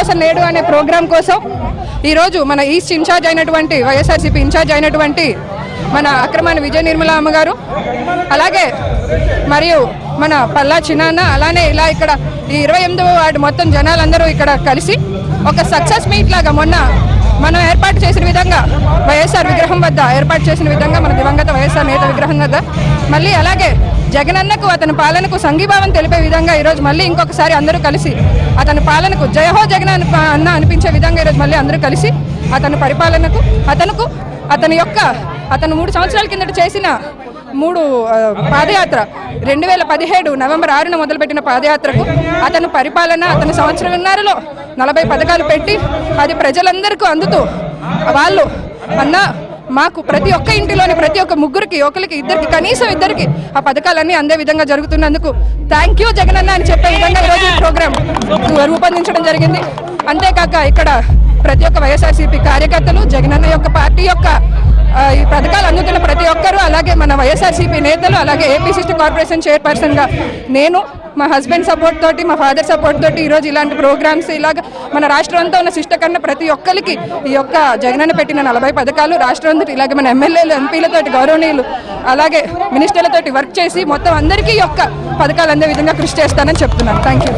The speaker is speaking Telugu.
కోసం నేడు అనే ప్రోగ్రాం కోసం ఈరోజు మన ఈస్ట్ ఇన్ఛార్జ్ అయినటువంటి వైఎస్ఆర్సీపీ ఇన్ఛార్జ్ అయినటువంటి మన అక్రమాని విజయ నిర్మల అమ్మగారు, అలాగే మరియు మన పల్లా చిన్నాన్న, అలానే ఇలా ఇక్కడ ఈ 28వ వార్డు మొత్తం జనాలందరూ ఇక్కడ కలిసి ఒక సక్సెస్ మీట్ లాగా మొన్న మనం ఏర్పాటు చేసిన విధంగా వైఎస్ఆర్ విగ్రహం వద్ద ఏర్పాటు చేసిన విధంగా మన దివంగత వైఎస్ఆర్ నేత విగ్రహం వద్ద మళ్ళీ అలాగే జగనన్నకు అతని పాలనకు సంఘీభావం తెలిపే విధంగా ఈరోజు మళ్ళీ ఇంకొకసారి అందరూ కలిసి అతని పాలనకు జయహో జగన్ అన్న అనిపించే విధంగా ఈరోజు మళ్ళీ అందరూ కలిసి అతని పరిపాలనకు అతను 3 సంవత్సరాల కిందట చేసిన పాదయాత్ర 2017 నవంబర్ 6న మొదలుపెట్టిన పాదయాత్రకు అతని పరిపాలన అతని సంవత్సరంన్నరలో 40 పథకాలు పెట్టి అది ప్రజలందరికీ అందుతూ వాళ్ళు అన్న మాకు ప్రతి ఒక్క ఇంటిలోని ప్రతి ఒక్క ముగ్గురికి ఒకరికి ఇద్దరికి కనీసం ఇద్దరికి ఆ పథకాలన్నీ అందే విధంగా జరుగుతున్నందుకు థ్యాంక్ యూ జగనన్న అని చెప్పే విధంగా ఈరోజు ఈ ప్రోగ్రాం రూపొందించడం జరిగింది. అంతేకాక ఇక్కడ ప్రతి ఒక్క వైఎస్ఆర్సీపీ కార్యకర్తలు జగనన్న యొక్క పార్టీ యొక్క ఈ పథకాలు అందుతున్న ప్రతి ఒక్కరూ, అలాగే మన వైఎస్ఆర్సీపీ నేతలు, అలాగే ఏపీ సిస్టర్ కార్పొరేషన్ చైర్పర్సన్గా నేను మా హస్బెండ్ సపోర్ట్ తోటి మా ఫాదర్ సపోర్ట్ తోటి ఈరోజు ఇలాంటి ప్రోగ్రామ్స్ ఇలాగ మన రాష్ట్రం అంతా ఉన్న సిస్టర్ కన్నా ప్రతి ఒక్కరికి ఈ యొక్క జగనన్న పెట్టిన 40 పథకాలు రాష్ట్రం అంతా ఇలాగే మన ఎమ్మెల్యేలు ఎంపీలతోటి గౌరవనీయులు అలాగే మినిస్టర్లతోటి వర్క్ చేసి మొత్తం అందరికీ ఈ యొక్క పథకాలు అందే విధంగా కృషి చేస్తానని చెప్తున్నాను. Thank you.